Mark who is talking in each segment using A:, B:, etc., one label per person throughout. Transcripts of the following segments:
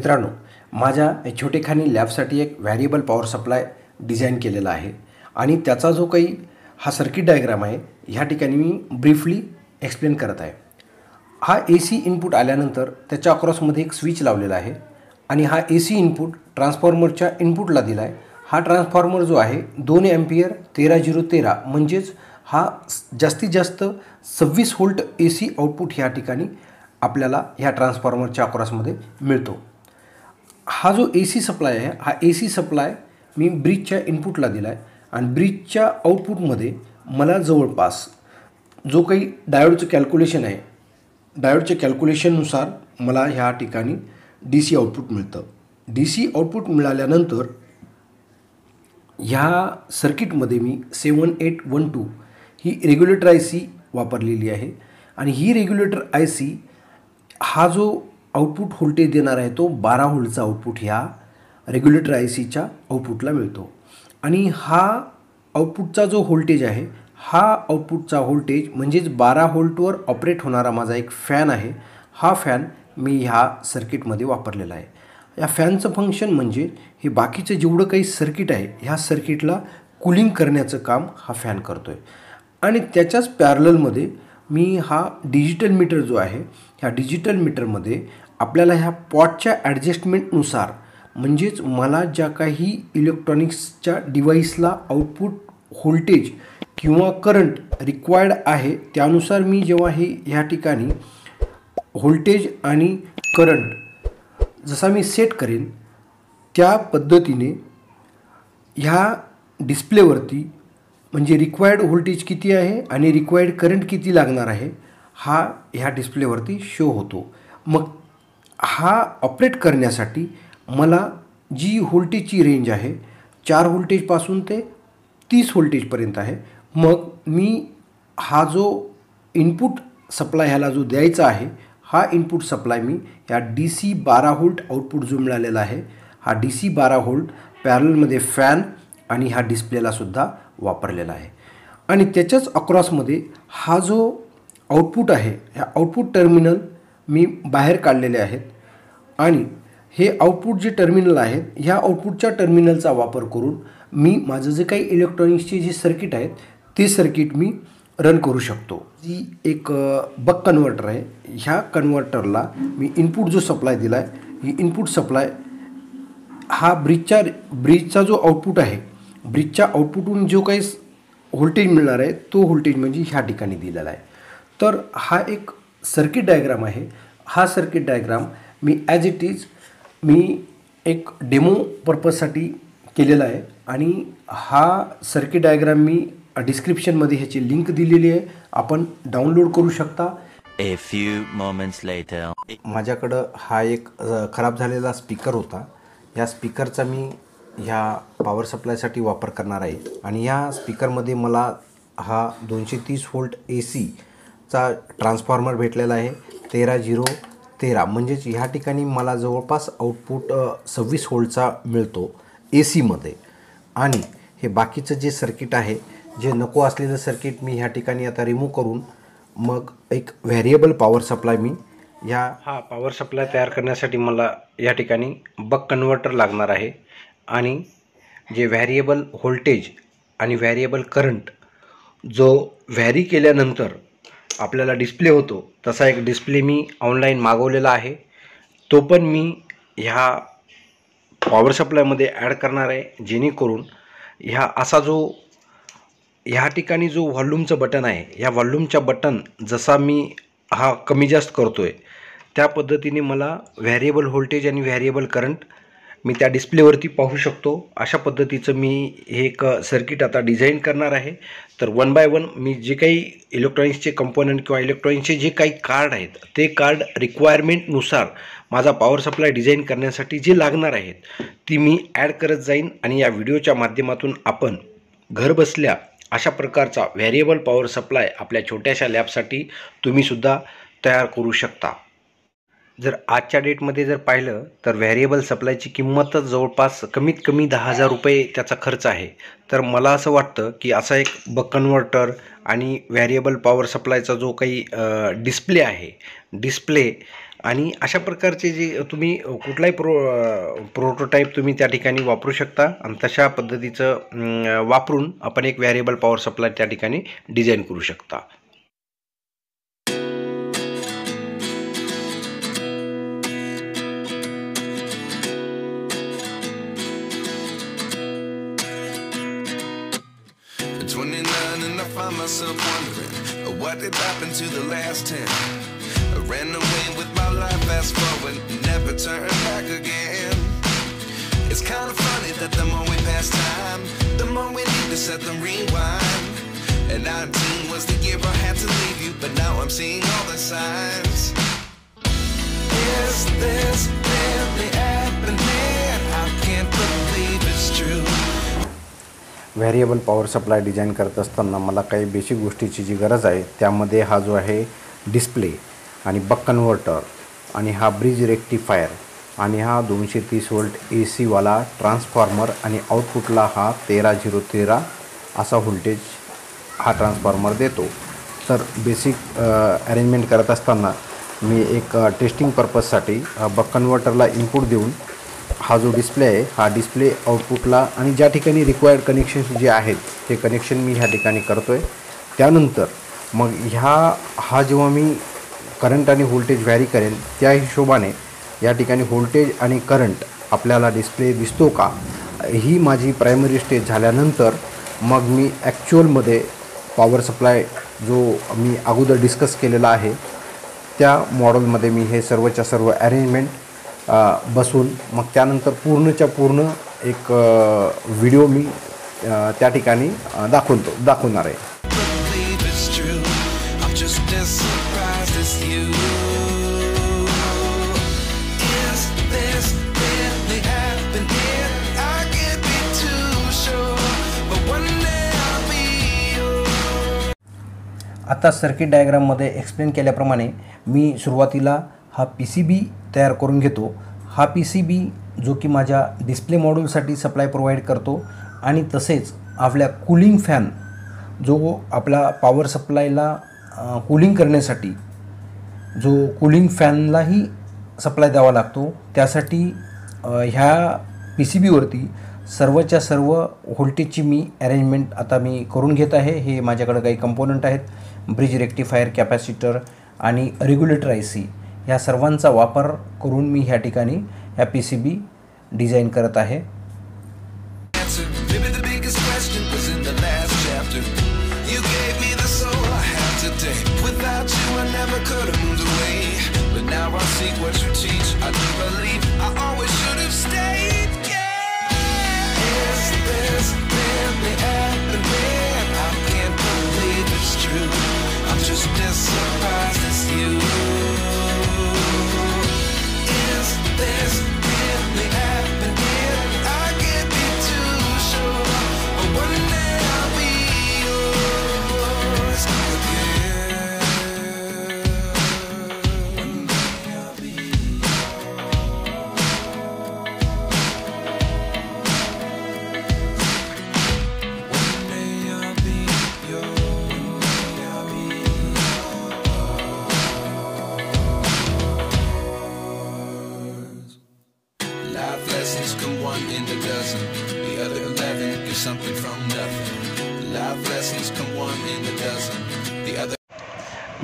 A: मित्रांनो, माझ्या छोटेखानी लॅबसाठी एक व्हेरिएबल पॉवर सप्लाय डिझाईन केलेला आहे आणि त्याचा जो काही हा सर्किट डायग्राम आहे ह्या ठिकाणी मी ब्रीफली एक्सप्लेन करत आहे। हा AC इनपुट आल्यानंतर त्याच्या अक्रॉसमध्ये एक स्विच लावलेला आहे आणि हा AC इनपुट ट्रान्सफॉर्मरच्या इनपुटला दिला आहे। हा ट्रान्सफॉर्मर जो आहे 2 एम्पियर 13013 म्हणजेच हा जास्तीत जास्त 26 व्होल्ट AC आउटपुट ह्या ठिकाणी आपल्याला ह्या ट्रान्सफॉर्मरच्या अक्रॉसमध्ये मिळतो। हा जो AC सप्लाय आहे हा AC सप्लाय मी ब्रिजच्या इनपुटला दिला आहे आणि ब्रिजच्या आउटपुटमध्ये मला जवळपास जो काही डायोडचं कॅल्क्युलेशन आहे डायोडच्या कॅल्क्युलेशननुसार मला ह्या ठिकाणी DC आउटपुट मिळतं। DC आउटपुट मिळाल्यानंतर ह्या सर्किटमध्ये मी 7812 ही रेग्युलेटर IC वापरलेली आहे आणि ही रेग्युलेटर IC हा जो आउटपुट व्होल्टेज देणार आहे तो 12 व्होल्टचा आउटपुट ह्या रेग्युलेटर ICच्या आउटपुटला मिळतो आणि हा आउटपुटचा जो व्होल्टेज आहे हा आउटपुटचा व्होल्टेज म्हणजेच 12 व्होल्टवर ऑपरेट होणारा माझा एक फॅन आहे। हा फॅन मी ह्या सर्किटमध्ये वापरलेला आहे। या फॅनचं फंक्शन म्हणजे हे बाकीचं जेवढं काही सर्किट आहे ह्या सर्किटला कूलिंग करण्याचं काम हा फॅन करतो आहे आणि त्याच्याच पॅरललमध्ये मी हा डिजिटल मीटर जो आहे ह्या डिजिटल मीटरमध्ये आपल्याला ह्या पॉटच्या ॲडजस्टमेंटनुसार म्हणजेच मला ज्या काही इलेक्ट्रॉनिक्सच्या डिव्हाइसला आउटपुट व्होल्टेज किंवा करंट रिक्वायर्ड आहे त्यानुसार मी जेव्हा हे ह्या ठिकाणी व्होल्टेज आणि करंट जसा मी सेट करेन त्या पद्धतीने ह्या डिस्प्लेवरती म्हणजे रिक्वायर्ड व्होल्टेज किती आहे आणि रिक्वायर्ड करंट किती लागणार आहे हा ह्या डिस्प्लेवरती शो होतो। मग हा ऑपरेट करण्यासाठी मला जी व्होल्टेजची रेंज आहे 4 व्होल्टेजपासून ते 30 व्होल्टेजपर्यंत आहे। मग मी हा जो इनपुट सप्लाय ह्याला जो द्यायचा आहे हा इनपुट सप्लाय मी या DC 12 व्होल्ट आउटपुट जो मिळालेला आहे हा DC 12 व्होल्ट पॅरललमध्ये फॅन आणि ह्या डिस्प्लेलासुद्धा वापरलेला आहे आणि त्याच्याच अक्रॉसमध्ये हा जो आउटपुट आहे ह्या आउटपुट टर्मिनल मी बाहेर काढलेले आहेत आणि हे आउटपुट जे टर्मिनल आहेत ह्या आउटपुटच्या टर्मिनलचा वापर करून मी माझं जे काही इलेक्ट्रॉनिक्सचे जे सर्किट आहेत ते सर्किट मी रन करू शकतो। जी एक बक कन्व्हर्टर आहे ह्या कन्व्हर्टरला मी इनपुट जो सप्लाय दिला आहे ही इनपुट सप्लाय हा ब्रिजचा जो आउटपुट आहे ब्रिजच्या आउटपुटहून जो काही व्होल्टेज मिळणार आहे तो व्होल्टेज म्हणजे ह्या ठिकाणी दिलेला आहे। तर हा एक सर्किट डायग्राम आहे। हा circuit diagram me as it is me एक डेमो पर्पजसाठी केलेला आहे आणि हा सर्किट डायग्राम मी डिस्क्रिप्शनमध्ये ह्याची लिंक दिलेली आहे, आपण डाउनलोड करू शकता।
B: A few moments later.
A: माझ्याकडं हा एक खराब झालेला स्पीकर होता। या स्पीकरचा मी ह्या पॉवर सप्लायसाठी वापर करणार आहे आणि ह्या स्पीकरमध्ये मला हा 230 व्होल्ट AC चा ट्रान्सफॉर्मर भेटलेला आहे 13013 म्हणजेच ह्या ठिकाणी मला जवळपास आउटपुट 26 व्होल्टचा मिळतो AC मध्ये आणि हे बाकीचं जे सर्किट आहे जे नको असलेलं सर्किट मी ह्या ठिकाणी आता रिमूव्ह करून मग एक व्हेरिएबल पॉवर सप्लाय मी हा पॉवर सप्लाय तयार करण्यासाठी मला या ठिकाणी बक कन्व्हर्टर लागणार आहे आणि जे व्हेरिएबल व्होल्टेज आणि व्हेरिएबल करंट जो व्हॅरी केल्यानंतर आपल्याला डिस्प्ले होतो तसा एक डिस्प्ले मी ऑनलाईन मागवलेला आहे, तो पण मी ह्या पॉवर सप्लायमध्ये ॲड करणार आहे जेणेकरून ह्या असा जो ह्या ठिकाणी जो व्हॉल्यूमचं बटन आहे ह्या व्हॉल्यूमच्या बटन जसा मी हा कमी जास्त करतोय त्या पद्धतीने मला व्हेरिएबल व्होल्टेज आणि व्हेरिएबल करंट मी त्या डिस्प्लेवरती पाहू शकतो। अशा पद्धतीचं मी हे एक सर्किट आता डिझाईन करणार आहे। तर 1 बाय 1 मी जे काही इलेक्ट्रॉनिक्सचे कंपोनंट किंवा इलेक्ट्रॉनिक्सचे जे काही कार्ड आहेत ते कार्ड रिक्वायरमेंटनुसार माझा पॉवर सप्लाय डिझाईन करण्यासाठी जे लागणार आहेत ती मी ॲड करत जाईन आणि या व्हिडिओच्या माध्यमातून आपण घरबसल्या अशा प्रकारचा व्हेरिएबल पॉवर सप्लाय आपल्या छोट्याशा लॅबसाठी तुम्हीसुद्धा तयार करू शकता। जर आजच्या डेटमध्ये जर पाहिलं तर व्हेरिएबल सप्लायची किंमतच जवळपास कमीत कमी 10,000 रुपये त्याचा खर्च आहे। तर मला असं वाटतं की असा एक बक कन्व्हर्टर आणि व्हेरिएबल पॉवर सप्लायचा जो काही डिस्प्ले आहे डिस्प्ले आणि अशा प्रकारचे जे तुम्ही कुठलाही प्रोटोटाईप तुम्ही त्या ठिकाणी वापरू शकता आणि तशा पद्धतीचं वापरून आपण एक व्हेरिएबल पॉवर सप्लाय त्या ठिकाणी डिझाईन करू शकता.
C: Find myself wondering what did happen to the last 10. I ran away with my life, fast forward, never turn back again. It's kind of funny that the more we pass time, the more we need to set them rewind. And 19 was the year I had to leave you, but now I'm seeing all the signs. Is this really happening? I can't believe it's true.
D: Variable power supply design करत असताना मला काही basic गोष्टीची जी गरज आहे त्यामध्ये हा जो आहे डिस्प्ले आणि बक कन्व्हर्टर आणि हा ब्रिज रेक्टिफायर आणि हा 230 वोल्ट AC वाला ट्रान्सफॉर्मर आणि आउटपुटला हा 13013 असा व्होल्टेज हा ट्रान्सफॉर्मर देतो. तर बेसिक अरेंजमेंट करत असताना मी एक टेस्टिंग पर्पजसाठी बक कन्व्हर्टरला इनपुट देऊन हा जो डिस्प्ले आहे हा डिस्प्ले आउटपुटला आणि ज्या ठिकाणी रिक्वायर्ड कनेक्शन्स जे आहेत ते कनेक्शन मी ह्या ठिकाणी करतो आहे. त्यानंतर मग हा जेव्हा मी करंट आणि व्होल्टेज व्हॅरी करेन त्या हिशोबाने या ठिकाणी व्होल्टेज आणि करंट आपल्याला डिस्प्ले दिसतो का ही माझी प्रायमरी स्टेज झाल्यानंतर मग मी ॲक्च्युअलमध्ये पॉवर सप्लाय जो मी अगोदर डिस्कस केलेला आहे त्या मॉडेलमध्ये मी हे सर्वच्या सर्व अरेंजमेंट बसून मग त्यानंतर पूर्णच्या पूर्ण एक व्हिडिओ मी त्या ठिकाणी दाखवणार आहे.
A: आता सर्किट डायग्राममध्ये एक्सप्लेन केल्याप्रमाणे मी सुरुवातीला हा PCB तयार करून घेतो. हा PCB जो की माझ्या डिस्प्ले मॉड्यूलसाठी सप्लाय प्रोव्हाइड करतो आणि तसेच आपल्या कूलिंग फॅन जो आपला पॉवर सप्लायला कूलिंग करण्यासाठी जो कूलिंग फॅनलाही सप्लाय द्यावा लागतो त्यासाठी ह्या PCBवरती सर्वच्या सर्व व्होल्टेजची मी अरेंजमेंट आता मी करून घेत आहे. हे माझ्याकडे काही कंपोनंट आहेत, ब्रिज रेक्टिफायर, कॅपॅसिटर आणि रेग्युलेटर IC ह्या सर्वांचा वापर करून मी ह्या ठिकाणी ह्या PCB डिझाईन करत आहे.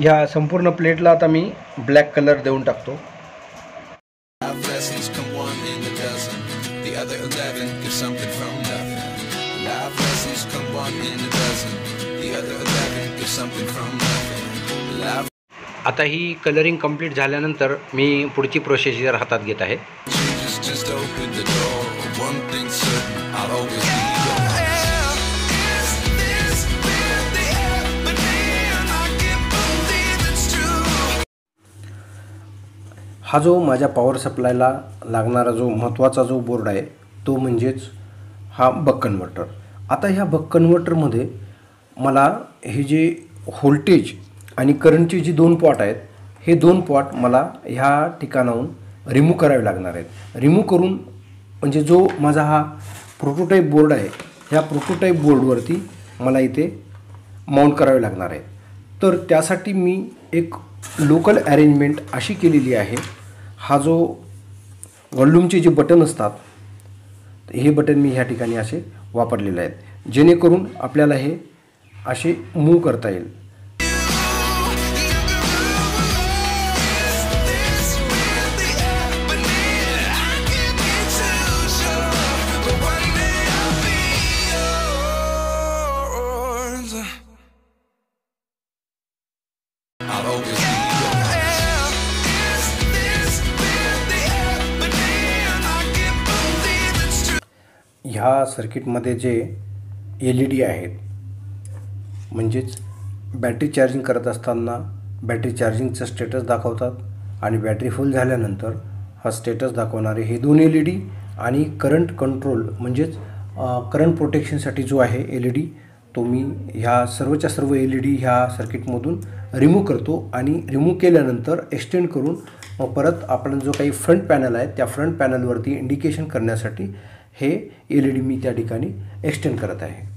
A: या संपूर्ण प्लेटला आता मी ब्लॅक कलर देऊन टाकतो. आता ही कलरिंग कंप्लीट झाल्यानंतर मी पुढची प्रोसिजर हातात घेत आहे. हा जो माझ्या पॉवर सप्लायला लागणारा जो महत्त्वाचा जो बोर्ड आहे तो म्हणजेच हा बक कन्व्हर्टर. आता ह्या बक कन्व्हर्टरमध्ये मला हे जे व्होल्टेज आणि करंटचे जे दोन पॉट आहेत हे दोन पॉट मला ह्या ठिकाणाहून रिमूव्ह करावे लागणार आहेत. रिमूव्ह करून म्हणजे जो माझा हा प्रोटोटाईप बोर्ड आहे ह्या प्रोटोटाईप बोर्डवरती मला इथे माउंट करावे लागणार आहे. तर त्यासाठी मी एक लोकल अरेंजमेंट अशी केलेली आहे, हा जो वॉल्यूमचे जे बटन असतात हे बटन मी ह्या ठिकाणी असे वापरलेले आहेत, जेणेकरून आपल्याला हे असे मूव्ह करता येईल. ह्या सर्किटमध्ये जे LED आहेत, म्हणजेच बॅटरी चार्जिंग करत असताना बॅटरी चार्जिंगचं स्टेटस दाखवतात आणि बॅटरी फुल झाल्यानंतर हा स्टेटस दाखवणारे हे दोन LED आणि करंट कंट्रोल म्हणजेच करंट प्रोटेक्शनसाठी जो आहे LED, तो मी ह्या सर्वच्या सर्व LED ह्या सर्किटमधून रिमूव्ह करतो आणि रिमूव्ह केल्यानंतर एक्सटेंड करून मग परत आपण जो काही फ्रंट पॅनल आहे त्या फ्रंट पॅनलवरती इंडिकेशन करण्यासाठी हे LED मी त्या ठिकाणी एक्सटेंड करत आहे.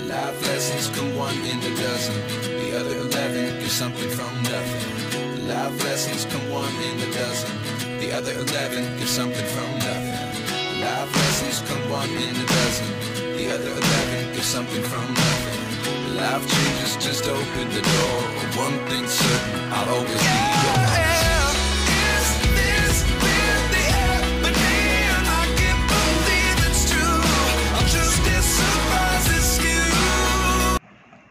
C: Life lessons come one in a dozen. The other 11 get something from nothing. Life lessons come one in a dozen. The other 11 get something from nothing. Life lessons come one in a dozen. The other 11 get something from nothing. Life changes, just open the door. One thing's certain, I'll always be yours.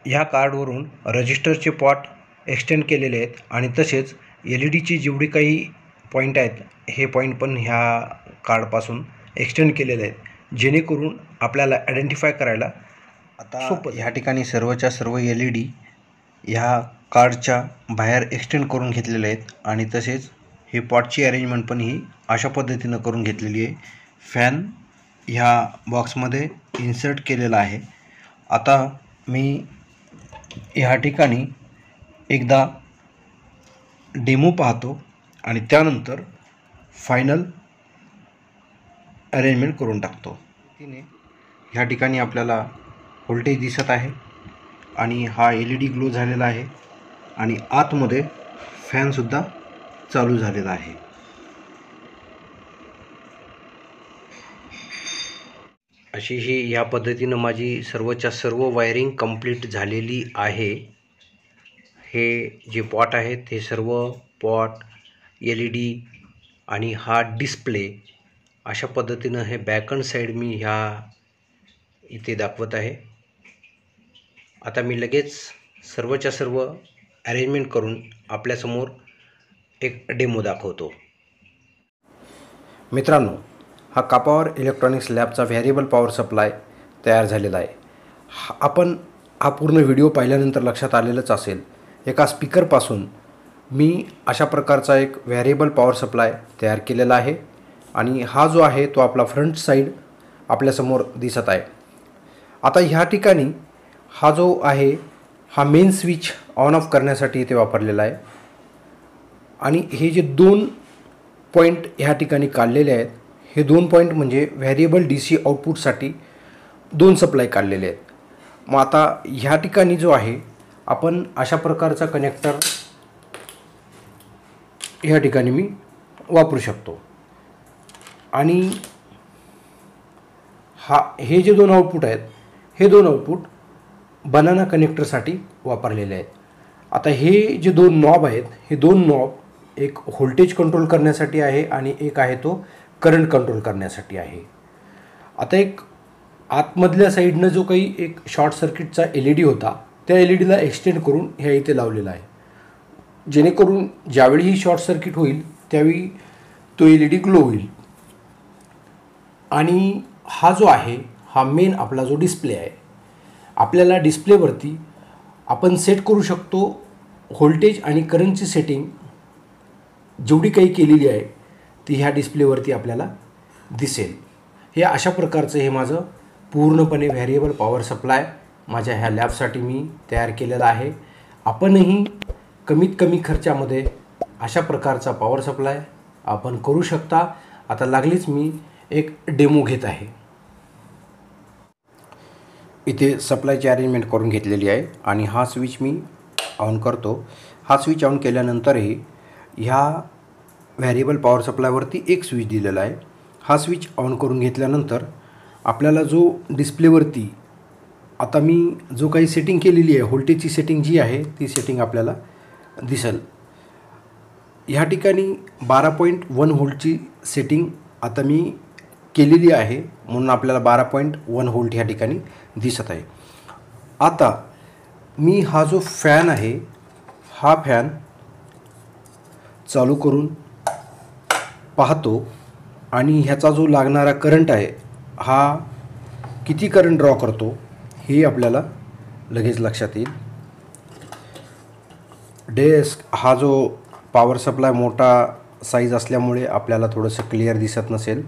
A: ह्या कार्डवरून रजिस्टरचे pot extend केलेले आहेत आणि तसेच LEDची जेवढी काही point आहेत हे पॉईंट पण ह्या कार्डपासून एक्सटेंड केलेले आहेत, जेणेकरून आपल्याला आयडेंटिफाय करायला आता सोपं.
D: ह्या ठिकाणी सर्वच्या सर्व LED ह्या कार्डच्या बाहेर एक्सटेंड करून घेतलेले आहेत आणि तसेच हे पॉटची अरेंजमेंट पण ही अशा पद्धतीनं करून घेतलेली आहे. फॅन ह्या बॉक्समध्ये इन्सर्ट केलेला आहे. आता मी ह्या ठिकाणी एकदा डेमो पाहतो आणि त्यानंतर फायनल अरेंजमेंट करून टाकतो. ह्या ठिकाणी आपल्याला व्होल्टेज दिसत आहे आणि हा LED ग्लो झालेला आहे आणि आतमध्ये फॅनसुद्धा चालू झालेला आहे.
A: अशी ही या पद्धतीनं माझी सर्वच्या सर्व वायरिंग कंप्लीट झालेली आहे. हे जे पॉट आहेत हे सर्व पॉट, LED आणि हा डिस्प्ले अशा पद्धतीनं हे बॅक अँड साईड मी ह्या इथे दाखवत आहे. आता मी लगेच सर्वच्या सर्व अरेंजमेंट करून आपल्यासमोर एक डेमो दाखवतो.
D: मित्रांनो, हा कापावर इलेक्ट्रॉनिक्स लॅबचा व्हेरिएबल पॉवर सप्लाय तयार झालेला आहे. आपण हा पूर्ण व्हिडिओ पाहिल्यानंतर लक्षात आलेलंच असेल, एका स्पीकरपासून मी अशा प्रकारचा एक व्हेरिएबल पॉवर सप्लाय तयार केलेला आहे आणि हा जो आहे तो आपला फ्रंट साईड आपल्यासमोर दिसत आहे. आता ह्या ठिकाणी हा जो आहे हा मेन स्विच ऑन ऑफ करण्यासाठी इथे वापरलेला आहे आणि हे जे दोन पॉईंट ह्या ठिकाणी काढलेले आहेत, हे दोन पॉईंट म्हणजे व्हेरिएबल DC आउटपुटसाठी दोन सप्लाय काढलेले आहेत. मग आता ह्या ठिकाणी जो आहे आपण अशा प्रकारचा कनेक्टर ह्या ठिकाणी मी वापरू शकतो आणि हे जे दोन आउटपुट आहेत हे दोन आउटपुट बनाना कनेक्टरसाठी वापरलेले आहेत. आता हे जे दोन नॉब आहेत हे दोन नॉब एक व्होल्टेज कंट्रोल करण्यासाठी आहे आणि एक आहे तो करंट कंट्रोल करण्यासाठी आहे. आता एक आतमधल्या साईडनं जो काही एक शॉर्ट सर्किटचा LED होता त्या LEDला एक्सटेंड करून ह्या इथे लावलेला आहे, जेणेकरून ज्यावेळी ही शॉर्ट सर्किट होईल त्यावेळी तो LED ग्लो होईल. आणि हा जो आहे हा मेन आपला जो डिस्प्ले आहे, आपल्याला डिस्प्लेवरती आपण सेट करू शकतो व्होल्टेज आणि करंटची सेटिंग जेवढी काही केलेली आहे ती ह्या डिस्प्लेवरती आपल्याला दिसेल. हे अशा प्रकारचं हे माझं पूर्णपणे व्हेरिएबल पॉवर सप्लाय माझ्या ह्या लॅबसाठी मी तयार केलेला आहे. आपणही कमीत कमी खर्चामध्ये अशा प्रकारचा पॉवर सप्लाय आपण करू शकता. आता लागलीच मी एक डेमो घेत आहे. इथे सप्लायची अरेंजमेंट करून घेतलेली आहे आणि हा स्विच मी ऑन करतो. हा स्विच ऑन केल्यानंतरही ह्या व्हेरिएबल पॉवर सप्लायवरती एक स्विच दिलेला आहे. हा स्विच ऑन करून घेतल्यानंतर आपल्याला जो डिस्प्लेवरती आता मी जो काही सेटिंग केलेली आहे, व्होल्टेजची सेटिंग जी आहे ती सेटिंग आपल्याला दिसेल. ह्या ठिकाणी 12.1 व्होल्टची सेटिंग आता मी केलेली आहे, म्हणून आपल्याला 12.1 व्होल्ट ह्या ठिकाणी दिसत आहे. आता मी हा जो फॅन आहे, हा फॅन चालू करून पाहतो आणि ह्याचा जो लागणारा करंट आहे हा किती करंट ड्रॉ करतो हे आपल्याला लगेच लक्षात येईल. हा जो पॉवर सप्लाय मोठा साईज असल्यामुळे आपल्याला थोडंसं क्लिअर दिसत नसेल,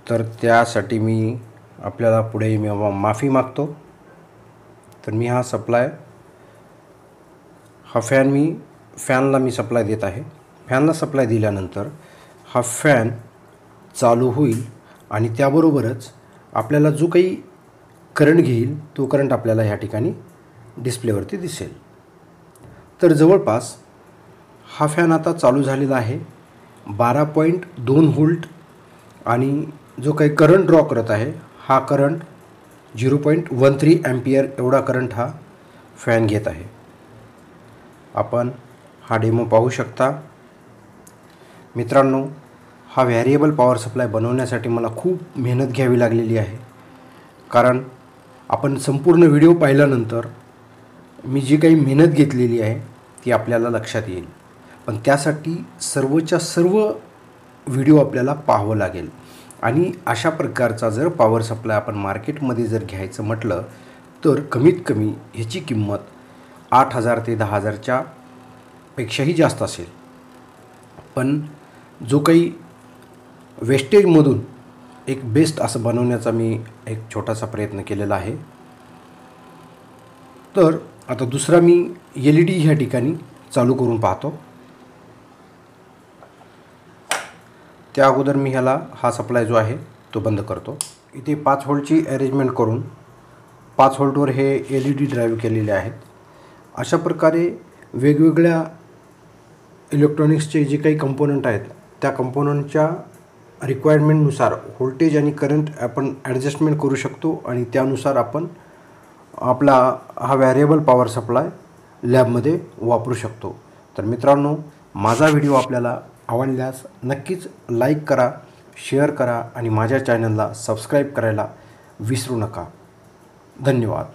D: तर त्यासाठी मी आपल्याला पुढे माफी मागतो. तर मी हा फॅनला मी सप्लाय देत आहे. फॅनला सप्लाय दिल्यानंतर हा फॅन चालू होईल आणि त्याबरोबरच आपल्याला जो काही करंट घेईल तो करंट आपल्याला ह्या ठिकाणी डिस्प्लेवरती दिसेल. तर जवळपास हा फॅन आता चालू झालेला आहे. 12.2 व्होल्ट आणि जो काही करंट ड्रॉ करत आहे हा करंट 0.13 ॲम्पियर एवढा करंट हा फॅन घेत आहे. आपण हा डेमो पाहू शकता. मित्रांनो, हा व्हेरिएबल पॉवर सप्लाय बनवण्यासाठी मला खूप मेहनत घ्यावी लागलेली आहे, कारण आपण संपूर्ण व्हिडिओ पाहिल्यानंतर मी जी काही मेहनत घेतलेली आहे ती आपल्याला लक्षात येईल. पण त्यासाठी सर्वच्या सर्व व्हिडिओ आपल्याला पाहावं लागेल. आणि अशा प्रकारचा जर पॉवर सप्लाय आपण मार्केटमध्ये जर घ्यायचं म्हटलं तर कमीत कमी ह्याची किंमत 8,000 ते 10,000च्या पेक्षाही जास्त असेल. पण जो काही वेस्टेजमधून एक बेस्ट असं बनवण्याचा मी एक छोटासा प्रयत्न केलेला आहे. तर आता दुसरा मी LED ह्या ठिकाणी चालू करून पाहतो. त्या अगोदर मी हा सप्लाय जो आहे तो बंद करतो. इथे 5 व्होल्टची अरेंजमेंट करून 5 व्होल्टवर हे LED ड्राईव्ह केलेले आहेत. अशा प्रकारे वेगवेगळ्या इलेक्ट्रॉनिक्सचे जे काही कंपोनंट आहेत त्या कंपोनंटच्या रिक्वायरमेंटनुसार व्होल्टेज आणि करंट आपण ॲडजस्टमेंट करू शकतो आणि त्यानुसार आपण आपला हा व्हेरिएबल पॉवर सप्लाय लॅबमध्ये वापरू शकतो. तर मित्रांनो, माझा व्हिडिओ आपल्याला आवडल्यास नक्कीच लाईक करा, शेअर करा आणि माझ्या चॅनलला सबस्क्राईब करायला विसरू नका. धन्यवाद.